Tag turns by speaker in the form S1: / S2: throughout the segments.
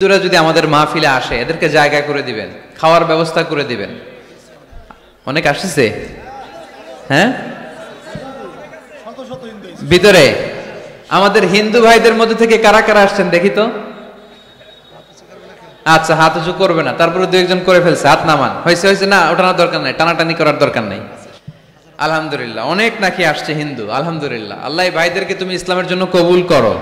S1: হিন্দুরা যদি আমাদের মাহফিলে আসে এদেরকে জায়গা করে দিবেন, খাওয়ার ব্যবস্থা করে দিবেন। অনেক আসছে হ্যাঁ ভিতরে। আমাদের হিন্দু ভাইদের মধ্যে থেকে কারা কারা আসছেন দেখি তো। আচ্ছা, হাত উঁচু করবে না, তারপরে দু একজন করে ফেলছে, হাত নামান। হয়েছে হয়েছে, না ওঠানোর দরকার নাই, টানাটানি করার দরকার নাই। আলহামদুলিল্লাহ, অনেক নাকি আসছে হিন্দু। আলহামদুলিল্লাহ, আল্লাহ ভাইদেরকে তুমি ইসলামের জন্য কবুল করো।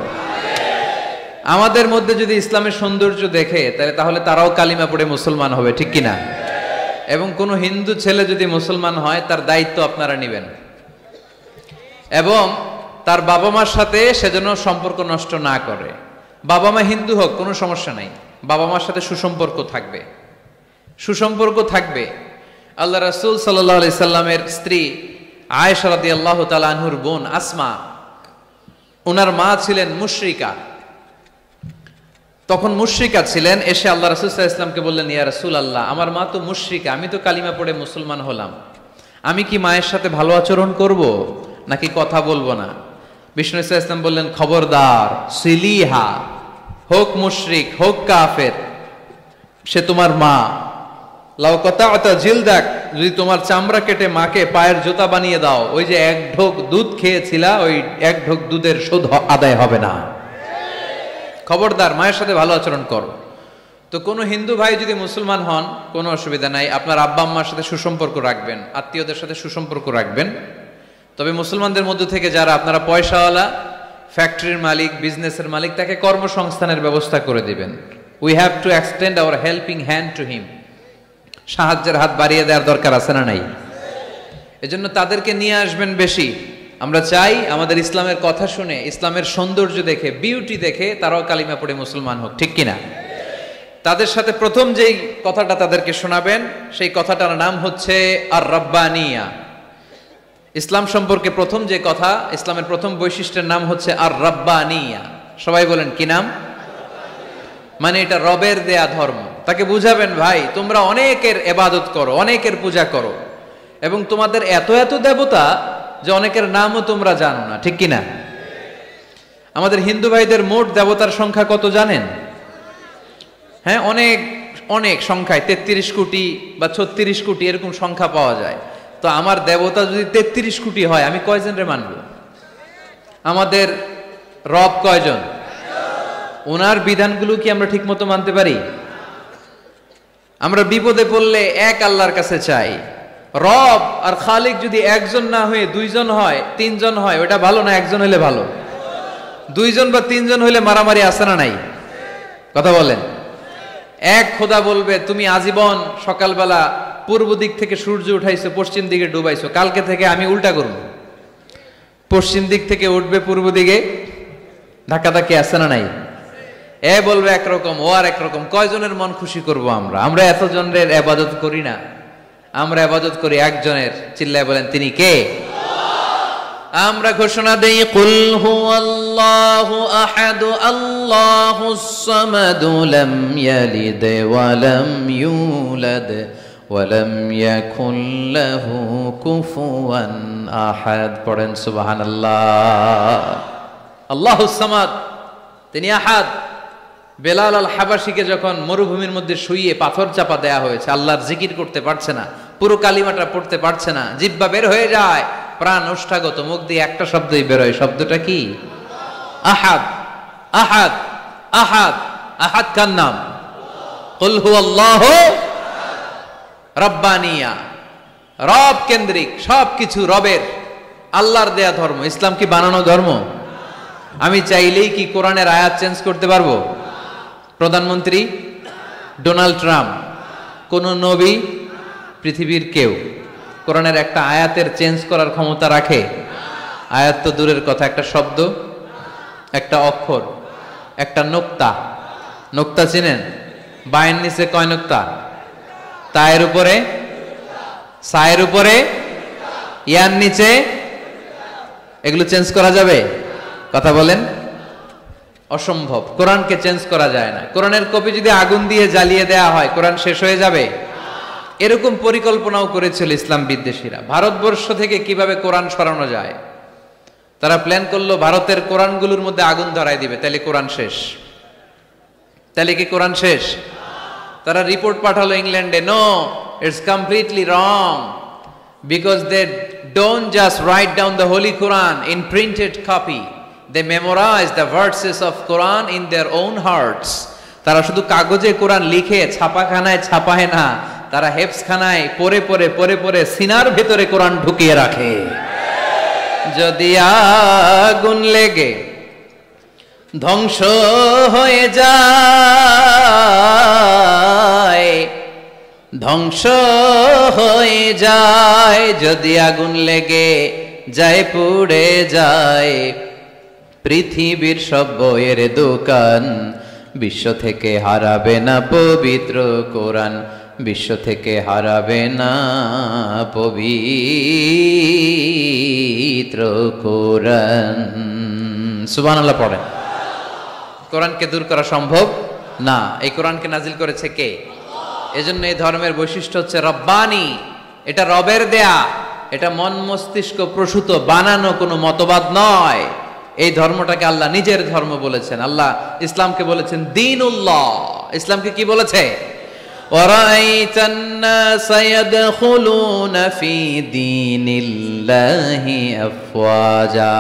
S1: আমাদের মধ্যে যদি ইসলামের সৌন্দর্য দেখে তাহলে তারাও কালিমা পড়ে মুসলমান হবে, ঠিক কিনা? এবং কোন হিন্দু ছেলে যদি মুসলমান হয় তার দায়িত্ব আপনারা নেবেন, এবং তার বাবা মার সাথে সেজন্য সম্পর্ক নষ্ট না করে। বাবা মা হিন্দু হোক কোনো সমস্যা নাই, বাবা মার সাথে সুসম্পর্ক থাকবে, সুসম্পর্ক থাকবে। আল্লাহ রাসূল সাল্লাল্লাহু আলাইহি সাল্লামের স্ত্রী আয়েশা রাদিয়াল্লাহু তাআলা আনহুর বোন আসমা, ওনার মা ছিলেন মুশরিকা। তখন মুশরিকা ছিলেন, এসে আল্লাহ রাসূল সাল্লাল্লাহু আলাইহি ওয়াসাল্লামকে বললেন, ইয়া রাসূলুল্লাহ, আমার মা তো মুশরিকা, আমি তো কালিমা পড়ে মুসলমান হলাম, আমি কি মায়ের সাথে ভালো আচরণ করব নাকি কথা বলবো না? বিষ্ণু সাল্লাল্লাহু আলাইহি ওয়াসাল্লাম বললেন, খবরদার, সিলিহা, হোক মুশরিক হোক কাফের, সে তোমার মা। লাউ কাতা'তা জিলদাক, যদি তোমার চামড়া কেটে মাকে পায়ের জুতা বানিয়ে দাও, ওই যে এক ঢোক দুধ খেয়েছিলা, ওই এক ঢোক দুধের শোধ আদায় হবে না। খবরদার, মায়ের সাথে ভালো আচরণ করো। তো কোনো হিন্দু ভাই যদি মুসলমান হন কোনো অসুবিধা নাই, আপনার আব্বা আম্মার সাথে সুসম্পর্ক রাখবেন, আত্মীয়দের সাথে সুসম্পর্ক রাখবেন। তবে মুসলমানদের মধ্যে থেকে যারা আপনারা পয়সাওয়ালা, ফ্যাক্টরির মালিক, বিজনেসের মালিক, তাকে কর্মসংস্থানের ব্যবস্থা করে দিবেন। We have to extend hour helping hand to him. সাহায্যের হাত বাড়িয়ে দেওয়ার দরকার আছে না নাই? এজন্য তাদেরকে নিয়ে আসবেন বেশি। আমরা চাই আমাদের ইসলামের কথা শুনে, ইসলামের সৌন্দর্য দেখে, বিউটি দেখে তারাও কালিমা পড়ে মুসলমান হোক, ঠিক কিনা? তাদের সাথে প্রথম যেই কথাটা তাদেরকে শোনাবেন, সেই কথাটার নাম হচ্ছে আর রাব্বানিয়া। ইসলাম সম্পর্কে প্রথম যে কথা, ইসলামের প্রথম বৈশিষ্ট্যের নাম হচ্ছে আর রাব্বানিয়া। সবাই বলেন কি নাম? মানে এটা রবের দেয়া ধর্ম। তাকে বুঝাবেন, ভাই তোমরা অনেকের ইবাদত করো, অনেকের পূজা করো, এবং তোমাদের এত এত দেবতা যে অনেকের নামও তোমরা জানো না, ঠিক কিনা? আমাদের হিন্দু ভাইদের মোট দেবতার সংখ্যা কত জানেন? হ্যাঁ, অনেক অনেক সংখ্যায়, 33 কোটি বা 36 কোটি এরকম সংখ্যা পাওয়া যায়। তো আমার দেবতা যদি 33 কোটি হয়, আমি কয়জন রে মানব? আমাদের রব কয়জন? ওনার বিধানগুলো কি আমরা ঠিক মতো মানতে পারি? আমরা বিপদে পড়লে এক আল্লাহর কাছে চাই। রব আর খালিক যদি একজন না হয়ে দুইজন হয়, তিনজন হয়, ওটা ভালো না একজন হইলে ভালো? দুইজন বা তিনজন হইলে মারামারি আছে না নাই? কথা বলেন। এক খোদা বলবে, তুমি আজীবন সকালবেলা পূর্ব দিক থেকে সূর্য উঠাইছো, পশ্চিম দিকে ডুবাইছো, কালকে থেকে আমি উল্টা করব, পশ্চিম দিক থেকে উঠবে পূর্ব দিকে। ধাক্কাধাক্কি আছে না নাই? এ বলবে একরকম, ও আর একরকম। কয়জনের মন খুশি করব আমরা? আমরা এতজনের ইবাদত করি না, আমরা ইবাদত করি একজনের। চিল্লায় বলেন, তিনি কে? আমরা ঘোষণা দেই, কুল হুয়াল্লাহু আহাদ আল্লাহুস সামাদ লাম ইয়ালিদ ওয়া লাম ইউলাদ ওয়া লাম ইয়াকুল লাহু কুফুয়ান আহাদ। পড়েন সুবহানাল্লাহ। আল্লাহুস সামাদ, তিনি আহাদ। বেলাল আল হাবাসীকে যখন মরুভূমির মধ্যে শুইয়ে পাথর চাপা দেয়া হয়েছে, আল্লাহর জিকির করতে পারছে না, পুরো কালিমাটা পড়তে পারছে না, জিহ্বা বের হয়ে যায়, প্রাণ ওষ্ঠাগত, মুখ দিয়ে একটা শব্দই বেরোয়। শব্দটা কি? আহাদ। আহাদ আহাদ আহাদ কার নাম? কুল হুয়াল্লাহু রাব্বানিয়া। রব কেন্দ্রিক, সবকিছু রবের, আল্লাহর দেয়া ধর্ম। ইসলাম কি বানানো ধর্ম? আমি চাইলেই কি কোরআনের আয়াত চেঞ্জ করতে পারবো? প্রধানমন্ত্রী ডোনাল্ড ট্রাম্প, কোন নবী, পৃথিবীর কেউ কোরআনের একটা আয়াতের চেঞ্জ করার ক্ষমতা রাখে? আয়াত তো দূরের কথা, একটা শব্দ, একটা অক্ষর, একটা নোক্তা। নোক্তা চিনেন? বায়ের নিচে কয় নোক্তা? তায়ের উপরে, সায়ের উপরে, ইয়ার নিচে। এগুলো চেঞ্জ করা যাবে? কথা বলেন। অসম্ভব। কোরআনকে চেঞ্জ করা যায় না। কোরআনের কপি যদি আগুন দিয়ে জ্বালিয়ে দেয়া হয়, কোরআন শেষ হয়ে যাবে? এরকম পরিকল্পনাও করেছিল ইসলাম বিদ্বেষীরা, ভারতবর্ষ থেকে কিভাবে কোরআন সরানো যায়। তারা প্ল্যান করলো ভারতের কোরআনগুলোর মধ্যে আগুন ধরায় দিবে, তাহলে কোরআন শেষ। তাহলে কি কোরআন শেষ? তারা রিপোর্ট পাঠালো ইংল্যান্ডে, no, it's completely wrong, because they don't just write down the holy Quran in printed copy, they memorise the verses of Quran in their own hearts. তারা শুধু কাগজে কোরআন লিখে ছাপাখানায় ছাপায় না, তারা হেফজখানায় পড়ে পড়ে পড়ে পড়ে সিনার ভেতরে কোরআন ঢুকিয়ে রাখে। যদি আগুন লেগে ধ্বংস হয়ে যায়, ধ্বংস হয়ে যায়, যদি আগুন লেগে যায় পুড়ে যায় পৃথিবীর সব বইয়ের দোকান, বিশ্ব থেকে হারাবে না পবিত্র কোরআন, বিশ্ব থেকে হারাবে না পবিত্র কোরআন। সুবহানাল্লাহ পড়েন। কোরআনকে দূর করা সম্ভব না। এই কোরআনকে নাজিল করেছে কে? এজন্য এই ধর্মের বৈশিষ্ট্য হচ্ছে রব্বানি, এটা রবের দেয়া, এটা মন মস্তিষ্ক প্রসূত বানানো কোনো মতবাদ নয়। এই ধর্মটাকে আল্লাহ নিজের ধর্ম বলেছেন। আল্লাহ ইসলামকে বলেছেন দীনুল্লাহ। ইসলামকে কি বলেছে? ওয়ারাইতান নাস ইয়াদখুলুনা ফি দীনিল্লাহি আফওয়াজা।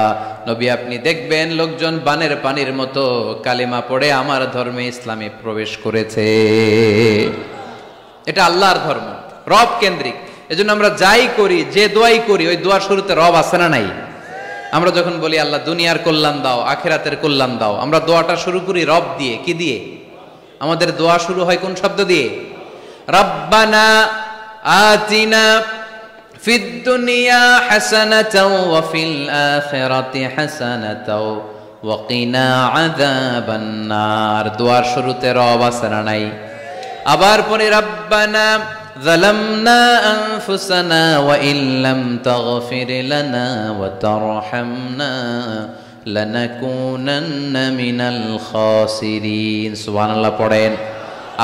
S1: নবী আপনি দেখবেন লোকজন বানের পানির মতো কালিমা পড়ে আমার ধর্মে ইসলামে প্রবেশ করেছে। এটা আল্লাহর ধর্ম, রব কেন্দ্রিক। এজন্য আমরা যাই করি, যে দোয়াই করি, ওই দোয়ার শুরুতে রব আছে না নাই? আমরা যখন বলি আল্লাহ দুনিয়ার কল্যাণ দাও, আখিরাতের কল্যাণ দাও, আমরা দোয়াটা শুরু করি রব দিয়ে। কি দিয়ে? আমাদের দোয়া শুরু হয় কোন শব্দ দিয়ে? রব্বানা আতিনা ফিদ দুনিয়া হাসানাতাও ওয়া ফিল আখিরাতি হাসানাতাও ওয়া কিনা আযাবান নার। দোয়ার শুরুতে রব আছে না নাই? আবার পরে রব্বানা যালামনা আনফুসানা ওয়া ইল্লাম তাগফির লানা ওয়া তারহামনা লানাকুনান্না মিনাল খাসিরিন। সুবহানাল্লাহ পড়েন।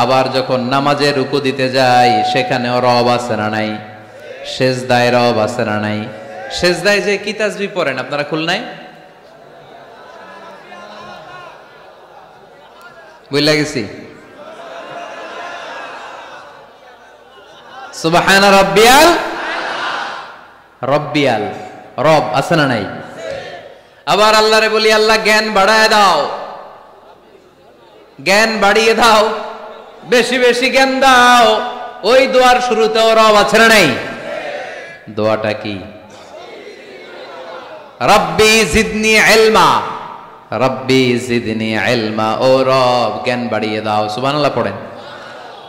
S1: আবার যখন নামাজে রুকু দিতে যাই সেখানেও রব আছে না নাই? সেজদায় রব আছে না নাই? সেজদায় যে কি তাসবিহ পড়েন আপনারা খুলনাই? বুঝলা গেছি? সুবহান রাব্বিয়াল, রব্বিয়াল, রব আছে না নাই? আবার আল্লাহরে বলি আল্লাহ জ্ঞান বাড়ায় দাও, জ্ঞান বাড়িয়ে দাও, বেশি বেশি জ্ঞান দাও। ওই দোয়ার শুরুতেও রব আছে না নাই? দোয়াটা কি? রব্বি জিদনি ইলমা, রব্বি জিদনি ইলমা। ও রব জ্ঞান বাড়িয়ে দাও। সুবহানাল্লাহ পড়েন।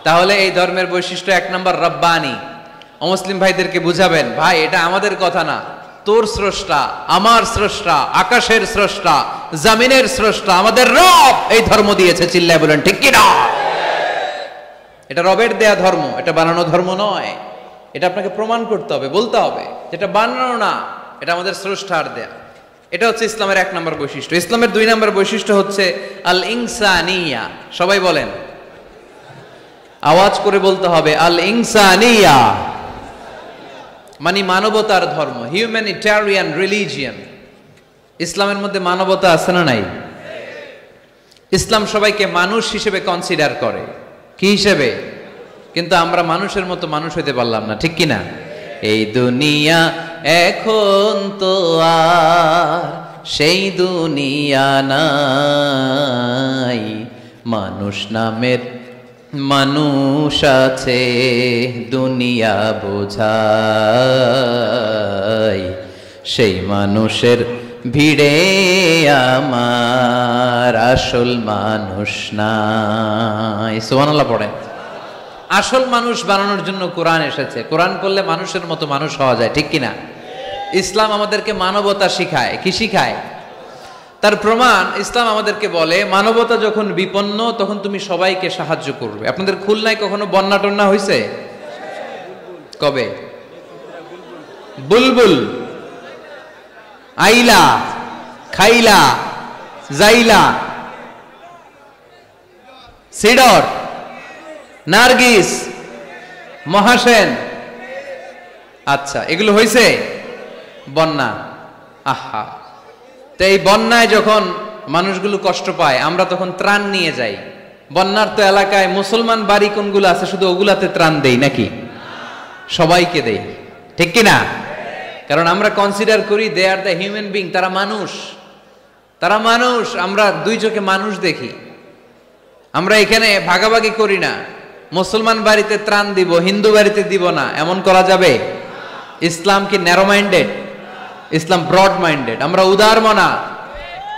S1: তাহলে এই ধর্মের বৈশিষ্ট্য এক নম্বর রব্বানি। অমুসলিম ভাইদেরকে বুঝাবেন, ভাই এটা আমাদের কথা না, তোর স্রষ্টা, আমার স্রষ্টা, আকাশের স্রষ্টা, জমিনের স্রষ্টা, আমাদের রব এই ধর্ম দিয়েছে। চিল্লায় বলেন ঠিক কি না? এটা রবের দেয়া ধর্ম, এটা বানানো ধর্ম নয়। এটা আপনাকে প্রমাণ করতে হবে, বলতে হবে যেটা বানানো না, এটা আমাদের স্রষ্টার দেয়া। এটা হচ্ছে ইসলামের এক নম্বর বৈশিষ্ট্য। ইসলামের দুই নম্বর বৈশিষ্ট্য হচ্ছে আল ইনসানিয়া। সবাই বলেন, আওয়াজ করে বলতে হবে আল ইনসানিয়া, মানে মানবতার ধর্ম, হিউম্যানিটেরিয়ান রিলিজিয়ন। ইসলামের মধ্যে মানবতা আছে না নাই? ইসলাম সবাইকে মানুষ হিসেবে কনসিডার করে। কি হিসেবে? কিন্তু আমরা মানুষের মতো মানুষ হইতে পারলাম না, ঠিক কিনা? এই দুনিয়া এখন তো আর সেই দুনিয়া নাই, মানুষ নামের মানুষ আছে দুনিয়া বোঝাই, সেই মানুষের ভিড়ে আমার আসল মানুষ নাই। সুবহানাল্লাহ পড়ে। আসল মানুষ বানানোর জন্য কোরআন এসেছে। কোরআন পড়লে মানুষের মতো মানুষ হওয়া যায়, ঠিক কিনা? ইসলাম আমাদেরকে মানবতা শিখায়। কি শিখায়? তার প্রমাণ ইসলাম আমাদেরকে বলে মানবতা যখন বিপন্ন তখন তুমি সবাইকে সাহায্য করবে। আপনাদের খুলনায় কখনো বন্যা টন্যা হয়েছে? কবে? বুলবুল, আইলা, খাইলা, জাইলা, সিডর, নার্গিস, মহাসেন, আচ্ছা এগুলো হয়েছে বন্যা। আহা, তো এই বন্যায় যখন মানুষগুলো কষ্ট পায় আমরা তখন ত্রাণ নিয়ে যাই। বন্যার্ত এলাকায় মুসলমান বাড়ি কোনগুলো আছে শুধু ওগুলাতে ত্রাণ দেই নাকি? সবাইকে দেই, ঠিক কিনা? কারণ আমরা কনসিডার করি দে আর দ্য হিউম্যান বিং, তারা মানুষ, তারা মানুষ। আমরা দুই চোখে মানুষ দেখি। আমরা এখানে ভাগাভাগি করি না, মুসলমান বাড়িতে ত্রাণ দিব, হিন্দু বাড়িতে দিব না, এমন করা যাবে? ইসলাম কি ন্যারো মাইন্ডেড? ইসলাম ব্রড মাইন্ডেড। আমরা উদার মনা।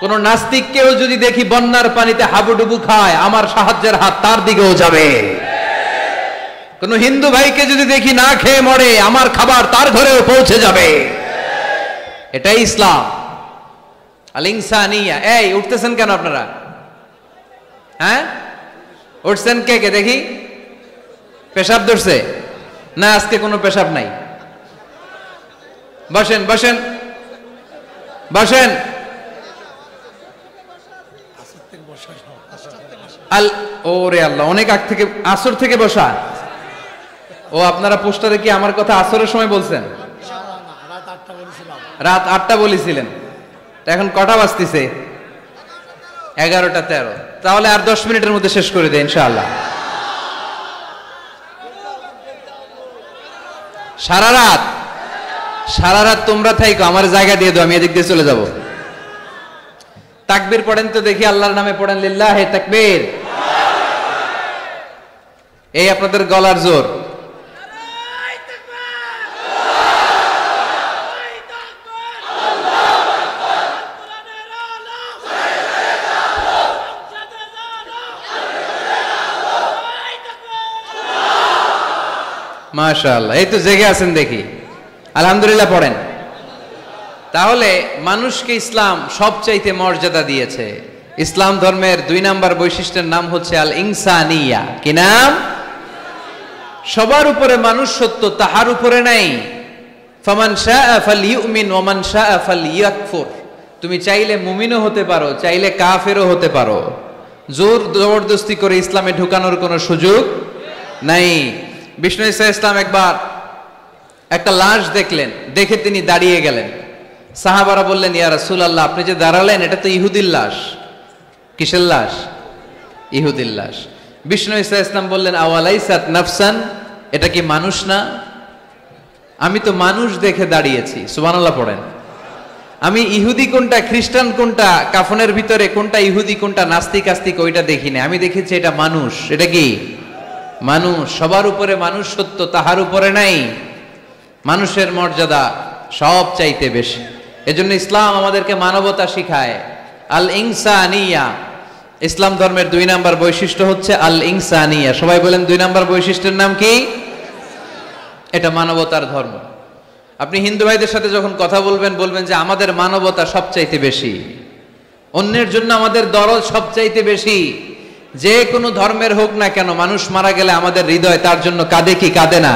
S1: কোন নাস্তিককেও যদি দেখি বন্যার পানিতে হাবুডুবু খায়, আমার সাহায্যের হাত তার দিকেও যাবে। কোন হিন্দু ভাইকে যদি দেখি না খেয়ে মরে, আমার খাবার তার ঘরেও পৌঁছে যাবে। এটাই ইসলাম। আল ইনসানিয়া। এই উঠতেছেন কেন আপনারা? হ্যাঁ, উঠছেন কে কে দেখি? পেশাব ধরছে না? আজকে কোনো পেশাব নাই। বসেন বসেন বসেন। ওরে আল্লাহ, অনেক আগ থেকে, আসর থেকে বসা। ও আপনারা পোস্টারে কি আমার কথা আসরের সময় বলছেন? রাত 8টা বলেছিলেন। এখন কটা বাজতেছে? 11টা 13। তাহলে আর 10 মিনিটের মধ্যে শেষ করে দেয় ইনশাআল্লাহ। সারা রাত তোমরা থাইকো, আমার জায়গা দিয়ে দাও, আমি এদিক দিয়ে চলে যাব। তাকবীর পড়েন তো দেখি, আল্লাহর নামে পড়েন, লিল্লাহে তাকবীর। এই আপনাদের গলার জোর। মাশাআল্লাহ, এই তো জেগে আছেন দেখি, আলহামদুলিল্লাহ পড়েন। তাহলে মানুষকে ইসলাম সবচাইতে মর্যাদা দিয়েছে। ইসলাম ধর্মের 2 নাম্বার বৈশিষ্ট্যের নাম হচ্ছে আল ইনসানিয়া। কি নাম? সবার উপরে মানুষ সত্য, তাহার উপরে নাই। ফামান শাআ ফালইউমিন ওয়া মান শাআ ফালইয়াকফুর। তুমি চাইলে মুমিনও হতে পারো, চাইলে কাফেরও হতে পারো। জোর জবরদস্তি করে ইসলামে ঢুকানোর কোনো সুযোগ নাই। বিষ্ণু ঈসা ইসলাম একবার একটা লাশ দেখলেন, দেখে তিনি দাঁড়িয়ে গেলেন। সাহাবারা বললেন, ইয়া রাসূলুল্লাহ, আপনি যে দাঁড়ালেন, এটা তো ইহুদির লাশ। কিসের লাশ? ইহুদির লাশ। বিষ্ণু ঈসা ইসলাম বললেন, আওয়ালাইসাত নাফসান, এটা কি মানুষ না? আমি তো মানুষ দেখে দাঁড়িয়েছি। সুবহানাল্লাহ পড়েন। আমি ইহুদি কোনটা, খ্রিস্টান কোনটা, কাফনের ভিতরে কোনটা ইহুদি কোনটা নাস্তিক আস্তিক ওইটা দেখিনি, আমি দেখেছি এটা মানুষ। এটা কি? মানুষ। সবার উপরে মানুষ সত্য, তাহার উপরে নাই। মানুষের মর্যাদা সব চাইতে বেশি। এজন্য ইসলাম আমাদেরকে মানবতা শিখায়। আল ইনসানিয়া। ইসলাম ধর্মের 2 নাম্বার বৈশিষ্ট্য হচ্ছে আল ইনসানিয়া। সবাই বলেন 2 নাম্বার বৈশিষ্ট্যের নাম কি? এটা মানবতার ধর্ম। আপনি হিন্দু ভাইদের সাথে যখন কথা বলবেন, বলবেন যে আমাদের মানবতা সবচাইতে বেশি, অন্যের জন্য আমাদের দরদ সবচাইতে বেশি। যে কোনো ধর্মের হোক না কেন, মানুষ মারা গেলে আমাদের হৃদয় তার জন্য কাঁদে কি কাঁদে না?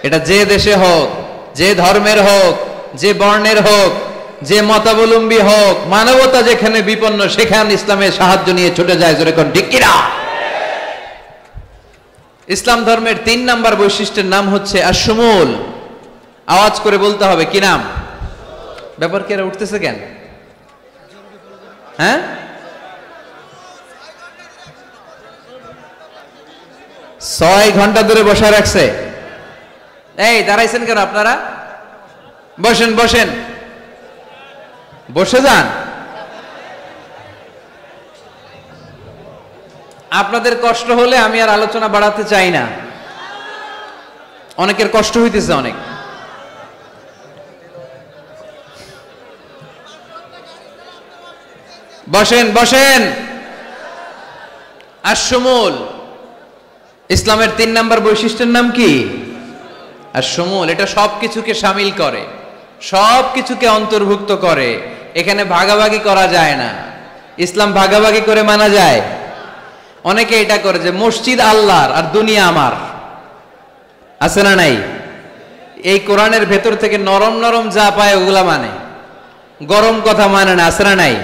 S1: এটা যে দেশে হোক, যে ধর্মের হোক, যে বর্ণের হোক, যে মতাবলম্বী হোক, মানবতা যেখানে বিপন্ন সেখানে ইসলামের সাহায্য নিয়ে ছুটে যায়। জোরে কোন ঠিক কিনা? ইসলাম ধর্মের 3 নাম্বার বৈশিষ্ট্যের নাম হচ্ছে আশ-শুমুল। আওয়াজ করে বলতে হবে, কি নাম? ব্যাপার কি? এরা উঠতেছে কেন? হ্যাঁ, 6 ঘন্টা ধরে বসা রাখছে। এই দাঁড়াইছেন কেন আপনারা? বসেন বসেন, বসে যান। আপনাদের কষ্ট হলে আমি আর আলোচনা বাড়াতে চাই না। অনেকের কষ্ট হইতেছে অনেক। বসেন বসেন। আশ-শুমুল। ইসলামের 3 নাম্বার বৈশিষ্ট্যের নাম কি? আশ-শুমুল। এটা সবকিছুকে শামিল করে, সবকিছুকে অন্তর্ভুক্ত করে। এখানে ভাগাভাগি করা যায় না। ইসলাম ভাগাভাগি করে মানা যায়? অনেকে এটা করে যে মসজিদ আল্লাহর আর দুনিয়া আমার। আছে না নাই? এই কোরআনের ভেতর থেকে নরম নরম যা পায় ওগুলা মানে, গরম কথা মানে না। আছে না নাই?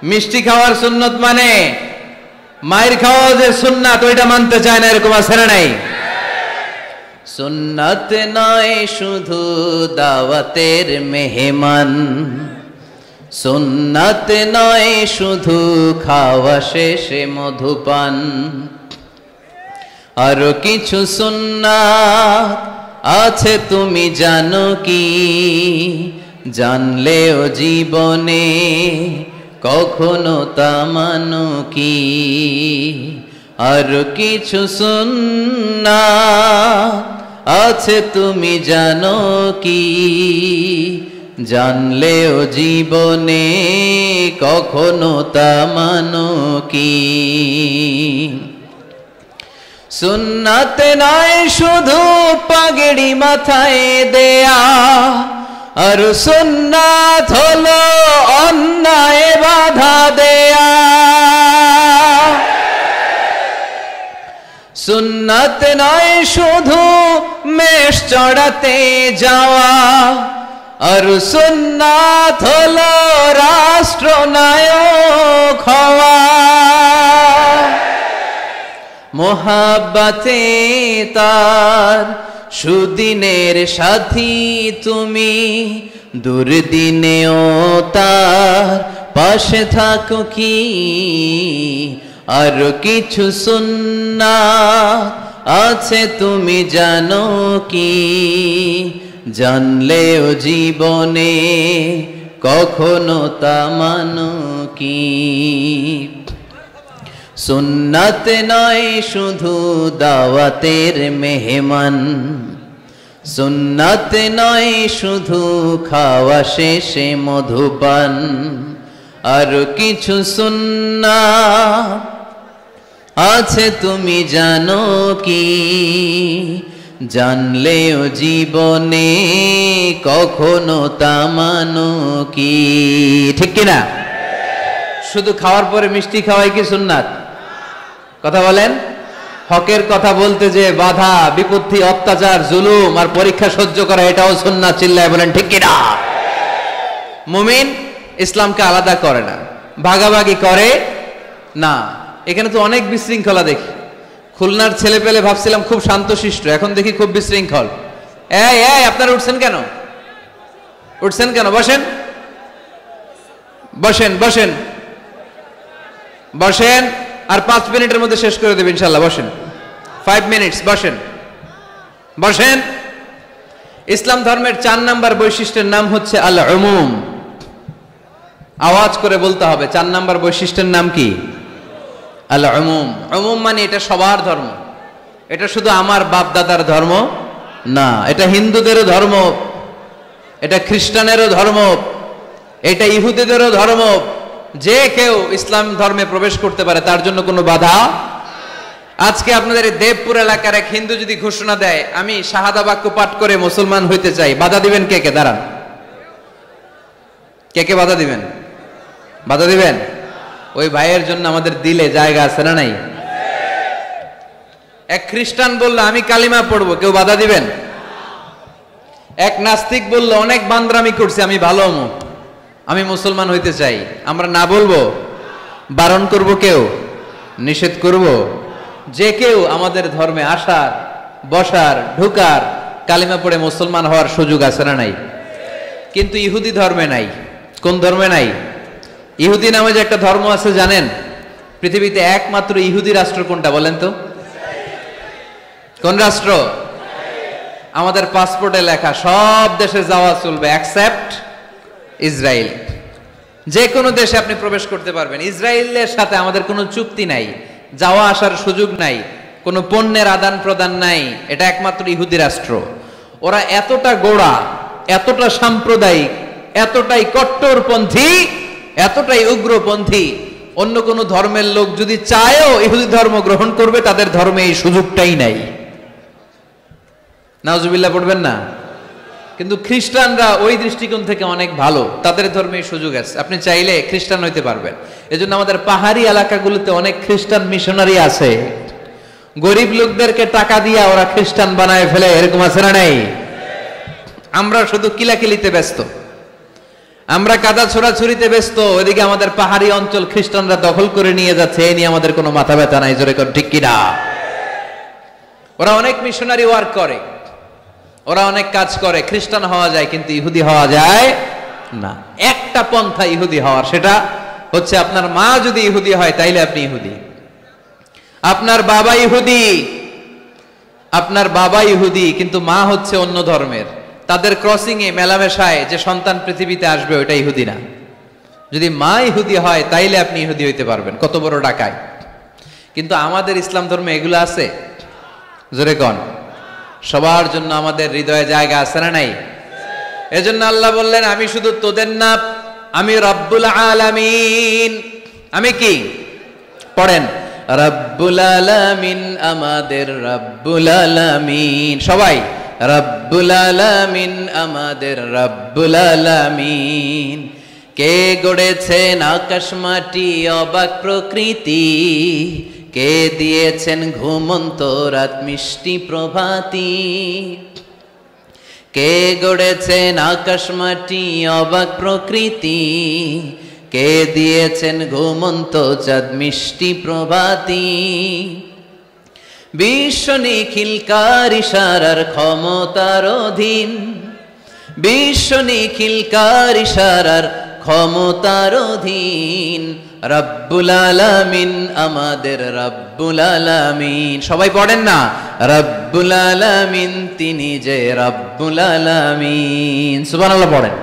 S1: মিষ্টি খাওয়ার সুন্নত মানে, মায়ের খাওয়া যে সুন্নাত ওইটা মানতে চায় না, এরকম আছে না নাই? সুন্নাত নয় শুধু দাওয়াতের মেহমান, সুন্নাত নয় শুধু খাওয়া শেষে মধুপান, আরো কিছু সুন্নাত আছে তুমি জানো কি? জানলেও জীবনে কখনো তা মানো কি? আরো কিছু সুন্নাত আছে তুমি জানো কি? জানলেও জীবনে কখনো তা মানো কি? সুন্নাত নয় শুধু পাগড়ি মাথায় দেয়া, আর সুন্নাত হলো অন্যায় বাধা দেয়া। সুন্নাত নয় শুধু মেষ চড়াতে যাওয়া, আর সুন্নাত হলো রাষ্ট্রনায়ক হওয়া। মোহাব্বতে তার সুদিনের সাথী তুমি, দুর্দিনেও তার পাশে থাকো কি? আর কিছু সুন্নাত আছে তুমি জানো কি? জানলেও জীবনে কখনো তা মানো কি? সুন্নাত নয় শুধু দাওয়াতের মেহমান, সুন্নাত নয় শুধু খাওয়া শেষে মধুপান, আর কিছু সুন্নাত আছে তুমি জানো কি? জানলেও জীবনে কখনো তা মানো কি? ঠিক কিনা? শুধু খাওয়ার পরে মিষ্টি খাওয়াই কি সুন্নাত? কথা বলেন। হকের কথা বলতে যে বাধা বিপত্তি অত্যাচার জুলুম আর পরীক্ষা সহ্য করা, এটাও সুন্নাত। চিল্লায় বলেন ঠিক কিনা? মুমিন ইসলামকে আলাদা করে না, ভাগাভাগি করে না। এখানে তো অনেক বিশৃঙ্খলা দেখি। খুলনার ছেলে পেলে ভাবছিলাম খুব শান্তশিষ্ট, এখন দেখি খুব বিশৃঙ্খল। এই এই আপনারা উঠছেন কেন? উঠছেন কেন? বসেন বসেন বসেন বসেন। আর 5 মিনিটের মধ্যে শেষ করে দেবেন ইনশাআল্লাহ। বসেন, 5 মিনিটস। বসেন বসেন। ইসলাম ধর্মের 4 নাম্বার বৈশিষ্ট্যের নাম হচ্ছে আল উমুম। আওয়াজ করে বলতে হবে, 4 নাম্বার বৈশিষ্ট্যের নাম কি? আল উমুম। উমুম মানে এটা সবার ধর্ম, এটা শুধু আমার বাপ দাদার ধর্ম না, এটা হিন্দুদেরও ধর্ম, এটা খ্রিস্টানেরও ধর্ম, এটা ইহুদিদেরও ধর্ম। যে কেউ ইসলাম ধর্মে প্রবেশ করতে পারে, তার জন্য কোনো বাধা। আজকে আপনাদের দেবপুর এলাকার এক হিন্দু যদি ঘোষণা দেয় আমি শাহাদা বাক্য পাঠ করে মুসলমান হইতে চাই, বাধা দিবেন কে কে? দাঁড়ান, কে কে বাধা দিবেন? বাধা দিবেন? ওই ভাইয়ের জন্য আমাদের দিলে জায়গা আছে না নাই? এক খ্রিস্টান বলল আমি কালিমা পড়বো, কেউ বাধা দিবেন? এক নাস্তিক বলল অনেক বান্দরামি করছে, আমি ভালো হমু, আমি মুসলমান হইতে চাই, আমরা না বলবো? বারণ করব কেউ? নিষেধ করব? যে কেউ আমাদের ধর্মে আসার, বসার, ঢুকার, কালিমা পড়ে মুসলমান হওয়ার সুযোগ আছে না নাই? কিন্তু ইহুদি ধর্মে নাই। কোন ধর্মে নাই? ইহুদি নামে যে একটা ধর্ম আছে জানেন? পৃথিবীতে একমাত্র ইহুদি রাষ্ট্র কোনটা বলেন তো? কোন রাষ্ট্র? আমাদের পাসপোর্টে লেখা সব দেশে যাওয়া চলবে এক্সেপ্ট ইসরায়েল। যে কোনো দেশে আপনি প্রবেশ করতে পারবেন। ইসরায়েলের সাথে আমাদের কোনো চুক্তি নাই, যাওয়া আসার সুযোগ নাই, কোনো পণ্যের আদান প্রদান নাই। এটা একমাত্র ইহুদি রাষ্ট্র। ওরা এতটা গোড়া, এতটা সাম্প্রদায়িক, এতটাই কট্টরপন্থী, এতটাই উগ্রপন্থী, অন্য কোনো ধর্মের লোক যদি চায়ও ইহুদি ধর্ম গ্রহণ করবে, তাদের ধর্মে এই সুযোগটাই নাই। নাউজুবিল্লাহ পড়বেন না? কিন্তু খ্রিস্টানরা ওই দৃষ্টিকোণ থেকে অনেক ভালো, তাদের ধর্মে সুযোগ আছে, আপনি চাইলে খ্রিস্টান হইতে পারবেন। এজন্য আমাদের পাহাড়ি এলাকাগুলোতে অনেক খ্রিস্টান মিশনারি আছে, গরিব লোকদেরকে টাকা দিয়া ওরা খ্রিস্টান বানায় ফেলে, এরকম আছে না নাই? আমরা শুধু কিলাকিলিতে ব্যস্ত, আমরা কাদা ছোড়াছুরিতে ব্যস্ত, ওইদিকে আমাদের পাহাড়ি অঞ্চল খ্রিস্টানরা দখল করে নিয়ে যাচ্ছে, এই নিয়ে আমাদের কোনো মাথা ব্যথা নাই। জোরে কর ঠিক কিনা? ওরা অনেক মিশনারি ওয়ার্ক করে, ওরা অনেক কাজ করে, খ্রিস্টান হওয়া যায় কিন্তু ইহুদি হওয়া যায় না। একটা একটা পন্থা ইহুদি হওয়ার, সেটা হচ্ছে আপনার মা যদি ইহুদি হয় তাইলে আপনি ইহুদি। আপনার বাবা ইহুদি, আপনার বাবা ইহুদি কিন্তু মা হচ্ছে অন্য ধর্মের, তাদের ক্রসিং এ মেলামেশায় যে সন্তান পৃথিবীতে আসবে ওটা ইহুদি না। যদি মা ইহুদি হয় তাইলে আপনি ইহুদি হইতে পারবেন। কত বড় ডাকায়! কিন্তু আমাদের ইসলাম ধর্মে এগুলো আছে? জোরে কোন। সবার জন্য আমাদের হৃদয়ে জায়গা আছে না নাই? এজন্য আল্লাহ বললেন, আমি শুধু তোদের না, আমি রব্বুল আলামিন। আমি কি? পড়েন, রব্বুল আলামিন, আমাদের রব্বুল আলামিন। সবাই, রব্বুল আলামিন, আমাদের রব্বুল আলামিন। কে গড়েছেন আকাশ মাটি অবাক প্রকৃতি, কে দিয়েছেন ঘুমন্ত রাত মিষ্টি প্রভাতী। কে গড়েছেন আকাশ মাটি অবাক প্রকৃতি, কে দিয়েছেন ঘুমন্ত চাঁদ মিষ্টি প্রভাতী। বিশ্ব নিখিলকার ইশারার ক্ষমতার অধীন, বিশ্ব নিখিলকার ইশারার ক্ষমতার অধীন। রব্বুল আলামিন, আমাদের রব্বুল আলামিন। সবাই পড়েন না, রব্বুল আলামিন, তিনি যে রব্বুল আলামিন। সুবহানাল্লাহ পড়েন।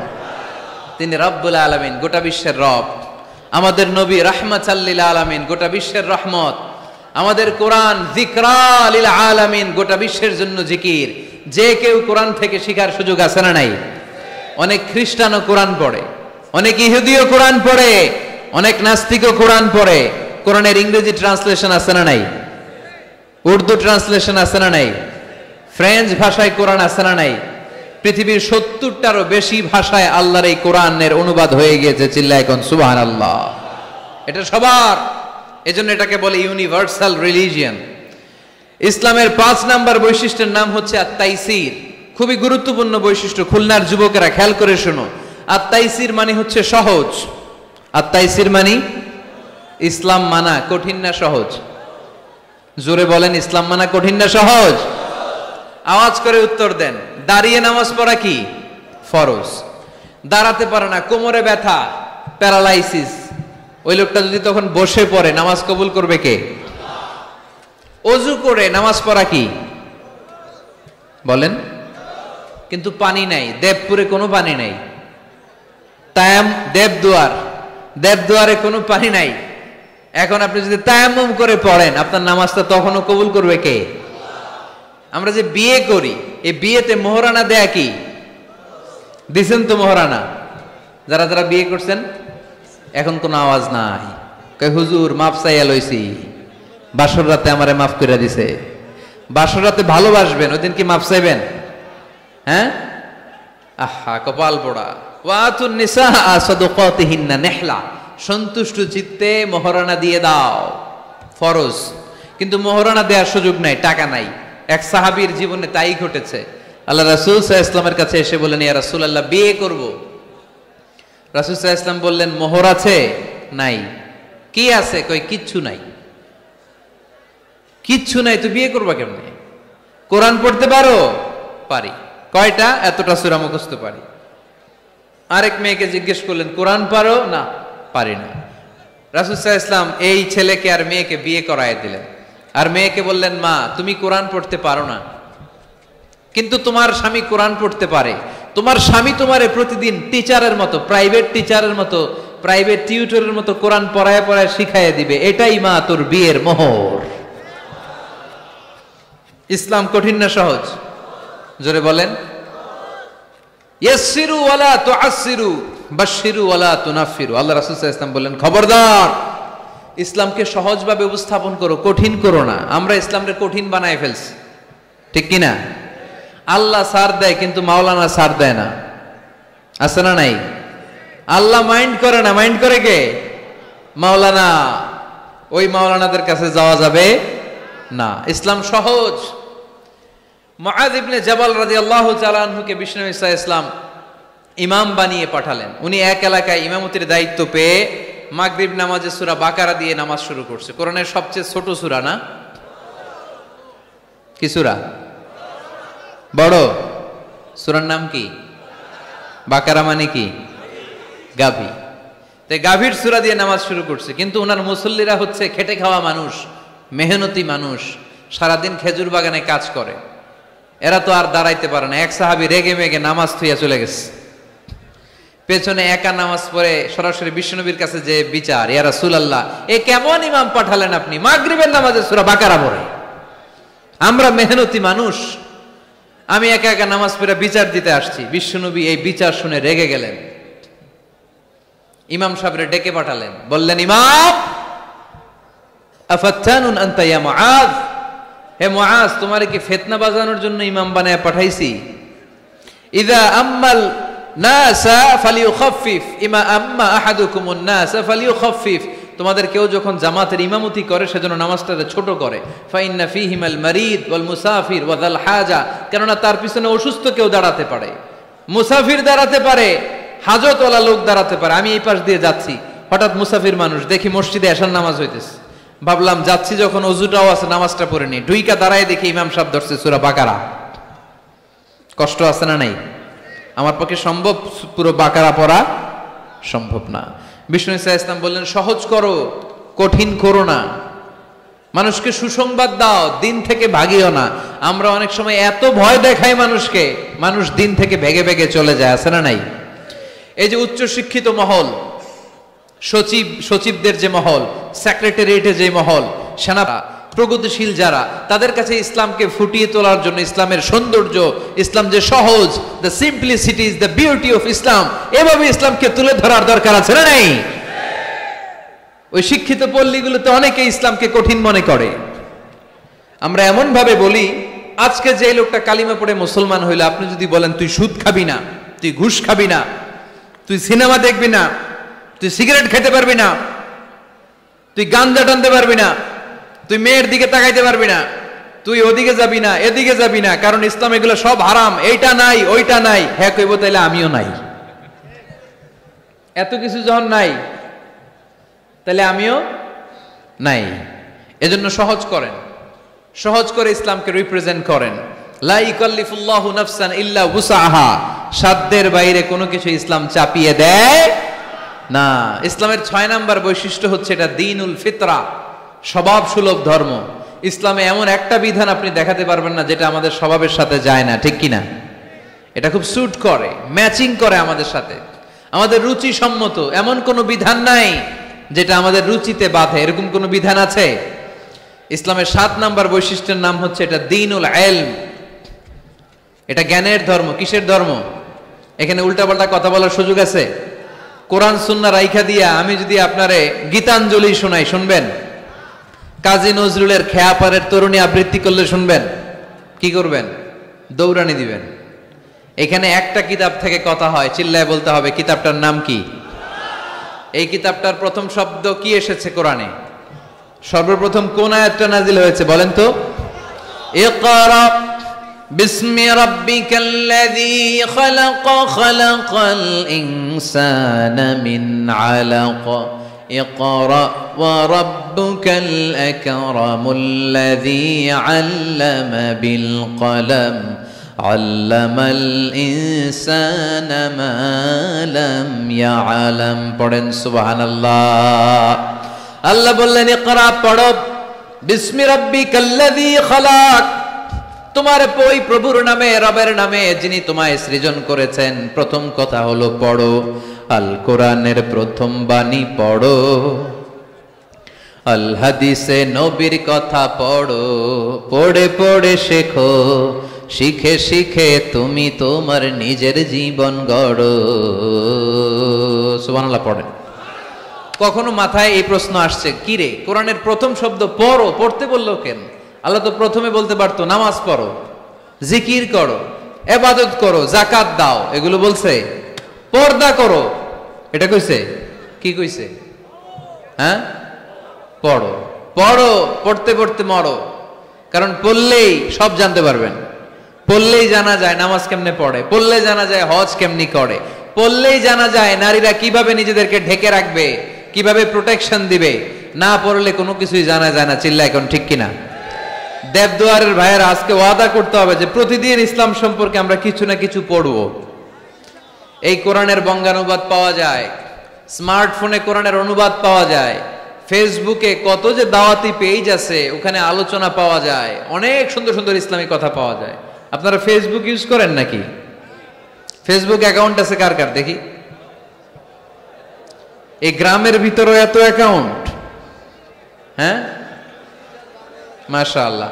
S1: তিনি রব্বুল আলামিন, গোটা বিশ্বের রব। আমাদের নবী রাহমাতাল লিল আলামিন, গোটা বিশ্বের রহমত। আমাদের কোরআন যিকরা লিল আলামিন, গোটা বিশ্বের জন্য জিকির। যে কেউ কোরআন থেকে শিখার সুযোগ আছে না নাই? অনেক খ্রিস্টানও কোরআন পড়ে, অনেক ইহুদিও কোরআন পড়ে, অনেক নাস্তিকও কোরআন পড়ে। কোরআনের ইংরেজি ট্রান্সলেশন আছে না নাই? উর্দু ট্রান্সলেশন আছে না নাই? ফ্রেঞ্চ ভাষায় কোরআন আছে না নাই? পৃথিবীর 70টারও বেশি ভাষায় আল্লাহর এই কোরআনের অনুবাদ হয়ে গিয়েছে। চিল্লায় কোন সুবহানাল্লাহ। এটা সবার, এজন্য এটাকে বলে ইউনিভার্সাল রিলিজিয়ন। ইসলামের 5 নাম্বার বৈশিষ্ট্যের নাম হচ্ছে আত-তাইসির। খুবই গুরুত্বপূর্ণ বৈশিষ্ট্য, খুলনার যুবকেরা খেয়াল করে শোনো। আত-তাইসির মানে হচ্ছে সহজ। আত-তাইসির মানে ইসলাম মানা কঠিন না সহজ? জোরে বলেন, ইসলাম মানা কঠিন না সহজ? আওয়াজ করে উত্তর দেন। দাঁড়িয়ে নামাজ পড়া কি ফরজ? দাঁড়াতে পারে না, কোমরে ব্যথা, প্যারালাইসিস, ওই লোকটা যদি তখন বসে পড়ে নামাজ কবুল করবে কে? অজু করে নামাজ পড়া কি বলেন? কিন্তু পানি নাই, দেবপুরে কোনো পানি নাই। দেবদুয়ারে কোনো পানি নাই। এখন আপনি যদি তায়াম্মুম করে পড়েন আপনার নামাজটা তখনও কবুল করবে কে? আমরা যে বিয়ে করি, এই বিয়েতে মোহরানা দেয়া কি? দিছেন তো মোহরানা? যারা যারা বিয়ে করছেন এখন কোনো আওয়াজ নাই। কয় হুজুর মাফ চাইয়া লইছি, বাসর রাতে আমারে মাফ করে দিছে। বাসর রাতে ভালোবাসবেন, ওই দিন কি মাফ চাইবেন? হ্যাঁ, আহা কপাল পোড়া। ওয়াতুন নিসা সাদকাতিহিন্না নিহলা, সন্তুষ্ট চিত্তে মোহরানা দিয়ে দাও, ফরজ। কিন্তু মোহরানা দেওয়ার সুযোগ নাই, টাকা নাই। এক সাহাবীর জীবনে তাই ঘটেছে। আল্লাহ রাসূল সাল্লাল্লাহু আলাইহি ওয়াসাল্লামের কাছে এসে বললেন, ইয়া রাসূলুল্লাহ, বিয়ে করব। রাসূল সাল্লাল্লাহু আলাইহি ওয়াসাল্লাম বললেন, মোহর আছে? নাই। কি আছে? কই কিচ্ছু নাই। কিচ্ছু নাই তো বিয়ে করবা কেমনে? কোরআন পড়তে পারো? পারি। কয়টা? এতটা সূরা মুখস্থ পারি। আরেক মেয়েকে জিজ্ঞেস করলেন, কোরআন পারো? না, পারি না। রাসূল সাল্লাল্লাহু আলাইহি ওয়াসাল্লাম এই ছেলেকে আর মেয়েকে বিয়ে করায় দিলেন। আর মেয়েকে বললেন, মা তুমি কোরআন পড়তে পারো না, কিন্তু তোমার স্বামী কোরআন পড়তে পারে। তোমার স্বামী তোমারে প্রতিদিন টিচারের মতো, প্রাইভেট টিচারের মতো, প্রাইভেট টিউটরের মতো কোরআন পড়ায় পড়ায় শিখাইয়া দিবে। এটাই মা তোর বিয়ের মোহর। ইসলাম কঠিন না সহজ? জোরে বলেন। ইয়াসসিরু ওয়ালা তুআসসিরু বাশশিরু ওয়ালা তুনাফফিরু। আল্লাহ রাসূল সাল্লাল্লাহু আলাইহি ওয়াসাল্লাম বললেন, খবরদার, ইসলামকে সহজভাবে উপস্থাপন করো, কঠিন করো না। আমরা ইসলামকে কঠিন বানায় ফেলছি, ঠিক কি না? আল্লাহ ছাড় দেয় কিন্তু মাওলানা ছাড় দেয় না, আছে না নাই? আল্লাহ মাইন্ড করে না, মাইন্ড করে কে? মাওলানা। ওই মাওলানাদের কাছে যাওয়া যাবে না। ইসলাম সহজ। মুআয ইবনে জাবাল রাদিয়াল্লাহু তাআলা আনহুকে বিষ্ণু ঈসা ইসলাম ইমাম বানিয়ে পাঠালেন। উনি এক এলাকায় ইমামতির দায়িত্ব পেয়ে মাগরিব নামাজে সূরা বাকারা দিয়ে নামাজ শুরু করছে। কোরআনের সবচেয়ে ছোট সূরা না? কি সূরা? বড় সূরার নাম কি? বাকারা মানে কি? গাভী। তাই গাভীর সূরা দিয়ে নামাজ শুরু করছে, কিন্তু ওনার মুসল্লিরা হচ্ছে খেটে খাওয়া মানুষ, মেহনতি মানুষ, সারাদিন খেজুর বাগানে কাজ করে। এরা তো আর দাঁড়াইতে পারে না। এক সাহাবী রেগে মেগে নামাজ থুইয়া চলে গেছে, পেছনে একা নামাজ পড়ে সরাসরি বিশ্বনবীর কাছে যে বিচার, ইয়া রাসূলুল্লাহ এ কেমন ইমাম পাঠালেন আপনি, মাগরিবের নামাজে সূরা বাকারা পড়ে, আমরা মেহনতি মানুষ, আমি একা একা নামাজ পড়ে বিচার দিতে আসছি। বিশ্বনবী এই বিচার শুনে রেগে গেলেন, ইমাম সাহেবরে ডেকে পাঠালেন, বললেন ইমাম আফাত্তানুন আনতা ইয়া মুআজ, হে মুআজ তোমারে কি ফিতনা বাজানোর জন্য ইমাম বানায় পাঠাইছি? ইযা আম্মাল নাসা ফালিউখাফফিফ ইমা আম্মা আহাদুকুমুন নাসা ফালিউখাফফিফ, তোমাদের কেউ যখন জামাতের ইমামতি করে সেজন্য নামাজটাকে ছোট করে। ফাইন্না ফীহিমাল মারিদ ওয়াল মুসাফির ওয়া যাল হাজা, কেননা তার পিছনে অসুস্থ কেউ দাঁড়াতে পারে, মুসাফির দাঁড়াতে পারে, হাজতওয়ালা লোক দাঁড়াতে পারে। আমি এই পাশ দিয়ে যাচ্ছি, হঠাৎ মুসাফির মানুষ দেখি মসজিদে এশার নামাজ হইতেছে, ভাবলাম যাচ্ছি যখন অজুটাও আছে নামাজটা পড়ে নি, ডুইকা দাঁড়ায় দেখি ইমাম সাহেব ধরছে সূরা বাকারা। কষ্ট আছে না নাই? আমার পক্ষে সম্ভব পুরো বাকারা পড়া সম্ভব না। বিষ্ণু ইসা ইসলাম বললেন সহজ করো, কঠিন করো না, মানুষকে সুসংবাদ দাও, দিন থেকে ভাগিও না। আমরা অনেক সময় এত ভয় দেখাই মানুষকে, মানুষ দিন থেকে ভেগে ভেগে চলে যায়, আছে না নাই? এই যে উচ্চ শিক্ষিত মহল, সচিবদের যে মহল, সেক্রেটারিয়েটের যে মহল, সেনা প্রগতিশীল যারা, তাদের কাছে ইসলামকে ফুটিয়ে তোলার জন্য, ইসলামের সৌন্দর্য, ইসলাম যে সহজ, the simplicity is the beauty of Islam, এভাবে ইসলামকে তুলে ধরার দরকার আছে না নাই? ওই শিক্ষিত পল্লীগুলোতে অনেকে ইসলামকে কঠিন মনে করে। আমরা এমন ভাবে বলি, আজকে যে লোকটা কালিমা পড়ে মুসলমান হইলো, আপনি যদি বলেন তুই সুদ খাবি না, তুই ঘুষ খাবি না, তুই সিনেমা দেখবি না, তুই সিগারেট খেতে পারবি না, তুই গাঞ্জা টানতে পারবি না, তুই মেয়ের দিকে তাকাইতে পারবি না, তুই ওদিকে যাবি না, এদিকে যাবি না, কারণ ইসলাম এগুলো সব হারাম, এইটা নাই ওইটা নাই। হ্যাঁ কইব, তাইলে আমিও নাই। এত কিছু যখন নাই, তাহলে আমিও নাই। এজন্য সহজ করেন, সহজ করে ইসলামকে রিপ্রেজেন্ট করেন। লা ইকাল্লিফুল্লাহু নাফসান ইল্লা উসাহা, সাধ্যের বাইরে কোনো কিছু ইসলাম চাপিয়ে দেয় না। ইসলামের 6 নাম্বার বৈশিষ্ট্য হচ্ছে এটা দ্বীনুল ফিতরা, স্বভাব সুলভ ধর্ম। ইসলামে এমন একটা বিধান আপনি দেখাতে পারবেন না যেটা আমাদের স্বভাবের সাথে যায় না, ঠিক কিনা? এটা খুব স্যুট করে, ম্যাচিং করে আমাদের সাথে, আমাদের রুচি সম্মত। এমন কোনো বিধান নাই যেটা আমাদের রুচিতে বাধে, এরকম কোনো বিধান আছে? ইসলামের 7 নাম্বার বৈশিষ্ট্যের নাম হচ্ছে এটা দ্বীনুল ইলম, এটা জ্ঞানের ধর্ম। কিসের ধর্ম? এখানে উল্টাপাল্টা কথা বলার সুযোগ আছে? কোরআন সুন্নাহ রাইখা দিয়া আমি যদি আপনারে গীতাঞ্জলি শোনাই, শুনবেন? কাজী নজরুলের খেয়াপাড়ের তরুণী আবৃত্তি করলে শুনবেন? কি করবেন? দৌড়ানি দিবেন। এখানে একটা কিতাব থেকে কথা হয়, চিল্লায় বলতে হবে কিতাবটার নাম কি? এই কিতাবটার প্রথম শব্দ কি এসেছে কোরআনে? সর্বপ্রথম কোন আয়াতটা নাজিল হয়েছে বলেন তো? ইকরা বিসমি রাব্বিকাল্লাযী খালাক, খালাকাল ইনসানা মিন আলাক, ইকরা ওয়া রাব্বুকাল আকরামুল্লাযী আল্লামা বিল কলম, আল্লামাল ইনসানা মা লাম ইয়ালাম। পড়েন সুবহানাল্লাহ। আল্লাহ বললেন ইকরা, পড়ো, বিসমি রাব্বিকাল্লাযী খালাক, তোমার ওই প্রভুর নামে, রবের নামে যিনি তোমায় সৃজন করেছেন। প্রথম কথা হলো পড়ো, আল কোরআনের প্রথম বাণী পড়ো, আল হাদিসে নবীর কথা পড়ো, পড়ে পড়ে শেখো, শিখে শিখে তুমি তোমার নিজের জীবন গড়ো। সুবহানাল্লাহ পড়েন। কখনো মাথায় এই প্রশ্ন আসছে, কি রে কোরআনের প্রথম শব্দ পড়ো, পড়তে বললো কেন? আল্লাহ তো প্রথমে বলতে পারতো নামাজ পড়ো, জিকির করো, ইবাদত করো, যাকাত দাও, এগুলো বলছে? পর্দা করো, এটা কইছে? কি কইছে? হ্যাঁ, পড়ো। পড়ো, পড়তে পড়তে মরো, কারণ পড়লেই সব জানতে পারবেন। পড়লেই জানা যায় নামাজ কেমনে পড়ে, পড়লে জানা যায় হজ কেমনি করে, পড়লেই জানা যায় নারীরা কিভাবে নিজেদেরকে ঢেকে রাখবে, কিভাবে প্রোটেকশন দিবে। না পড়লে কোনো কিছুই জানা যায় না। চিল্লা এখন ঠিক কিনা? দেবদুয়ারের ভাইয়েরা আজকে ওয়াদা করতে হবে যে প্রতিদিন ইসলাম সম্পর্কে আমরা কিছু না কিছু পড়বো। এই কোরআনের বঙ্গানুবাদ পাওয়া যায় স্মার্টফোনে কোরআনের অনুবাদ পাওয়া যায়, ফেসবুকে কত যে দাওয়াতি পেজ আছে, ওখানে আলোচনা পাওয়া যায়, অনেক সুন্দর সুন্দর ইসলামিক কথা পাওয়া যায়। আপনারা ফেসবুক ইউজ করেন নাকি? ফেসবুক অ্যাকাউন্ট আছে কার কার দেখি? এই গ্রামের ভিতরে এত অ্যাকাউন্ট, হ্যাঁ, মাশাআল্লাহ।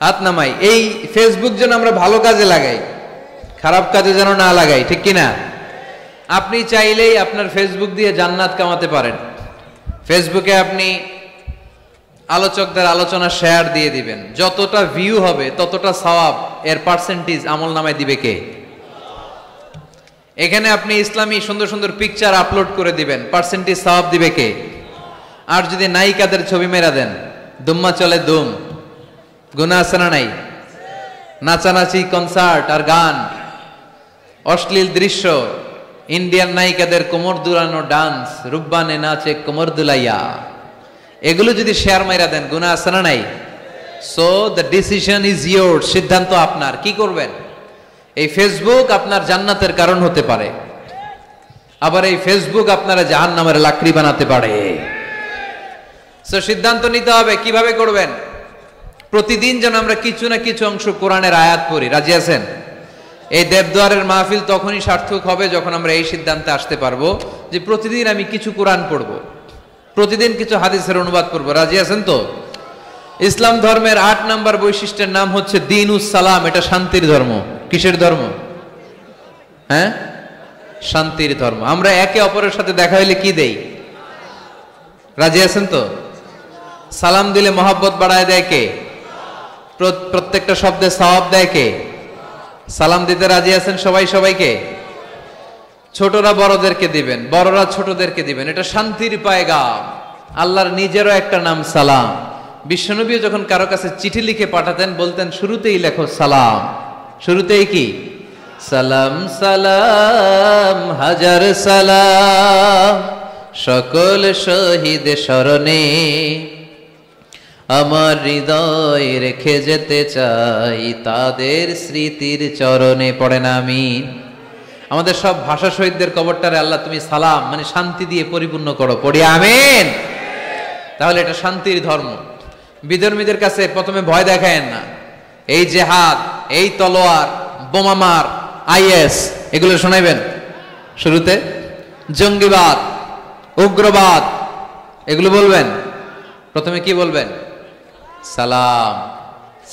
S1: হাত নামাই। এই ফেসবুক যেন আমরা ভালো কাজে লাগাই, খারাপ কাজে যেন না লাগাই, ঠিক কিনা? আপনি চাইলেই আপনার ফেসবুক দিয়ে জান্নাত কামাতে পারেন। ফেসবুকে আপনি আলোচকদের আলোচনা শেয়ার দিয়ে দিবেন, যতটা ভিউ হবে ততটা সওয়াব এর পার্সেন্টেজ আমল নামায় দিবে কে? এখানে আপনি ইসলামী সুন্দর সুন্দর পিকচার আপলোড করে দিবেন, পার্সেন্টেজ সওয়াব দিবে কে? আর যদি নায়িকাদের ছবি মেরা দেন, দুম্মা চলে দুম, গুনাহ আছে না নাই? নাচানাচি, কনসার্ট আর গান, অশ্লীল দৃশ্য, ইন্ডিয়ান নায়িকাদের কোমর দুলানো ডান্স, রুব্বানে নাচে কোমর দুলাইয়া, এগুলো যদি শেয়ার মাইরা দেন, গুনাহ আছে না নাই? So the decision is your, সিদ্ধান্ত আপনার। কি করবেন? এই ফেসবুক আপনার জান্নাতের কারণ হতে পারে, আবার এই ফেসবুক আপনারা জাহান্নামের লাকড়ি বানাতে পারে। সো সিদ্ধান্ত নিতে হবে কিভাবে করবেন। প্রতিদিন যেন আমরা কিছু না কিছু অংশ কোরআনের আয়াত পড়ি। রাজি আছেন? এই দেবদুয়ারের মাহফিল তখনই সার্থক হবে যখন আমরা এই সিদ্ধান্তে আসতে পারবো যে প্রতিদিন আমি কিছু কোরআন পড়ব, প্রতিদিন কিছু হাদিসের অনুবাদ করব। রাজি আছেন তো? ইসলাম ধর্মের 8 নাম্বার বৈশিষ্ট্যের নাম হচ্ছে দ্বীনুস সালাম। এটা শান্তির ধর্ম। কিসের ধর্ম? হ্যাঁ, শান্তির ধর্ম। আমরা একে অপরের সাথে দেখা হইলে কি দেই? রাজি আছেন তো? সালাম দিলে মহব্বত বাড়ায় দেয় কে? প্রত্যেকটা শব্দে সওয়াব দেয় কে? সালাম দিতে রাজি আছেন সবাই সবাইকে? ছোটরা বড়দেরকে দিবেন, বড়রা ছোটদেরকে দিবেন। এটা শান্তির পায়গাম। আল্লাহর নিজেরও একটা নাম সালাম। বিশ্বনবী যখন কারো কাছে চিঠি লিখে পাঠাতেন, বলতেন শুরুতেই লেখো সালাম। শুরুতেই কি? সালাম সালাম হাজার সালাম, সকল শহীদ স্মরণে আমার হৃদয় রেখে যেতে চাই তাদের স্মৃতির চরণে। পড়েন আমিন। আমাদের সব ভাষা শহীদদের কবরটারে আল্লাহ তুমি সালাম মানে শান্তি দিয়ে পরিপূর্ণ করো। পড়ি আমিন। তাহলে এটা শান্তির ধর্ম। বিধর্মীদের কাছে প্রথমে ভয় দেখায়েন না। এই জেহাদ, এই তলোয়ার, বোমামার, আইএস এগুলো শোনাইবেন শুরুতে। জঙ্গিবাদ, উগ্রবাদ এগুলো বলবেন। প্রথমে কি বলবেন? সালাম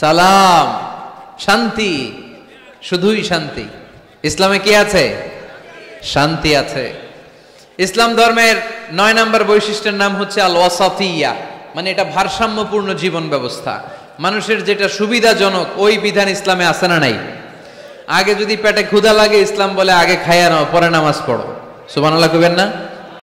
S1: সালাম, শান্তি, শুধুই শান্তি। ইসলামে কি আছে? শান্তি আছে। ইসলাম ধর্মের 9 নম্বর বৈশিষ্ট্যের নাম হচ্ছে আল ওয়াসাতিয়া, মানে এটা ভারসাম্যপূর্ণ জীবন ব্যবস্থা। মানুষের যেটা সুবিধাজনক ওই বিধান ইসলামে আছে না নাই? আগে যদি পেটে ক্ষুধা লাগে, ইসলাম বলে আগে খাইয়া নাও, পরে নামাজ পড়ো। সুবহানাল্লাহ কইবেন না?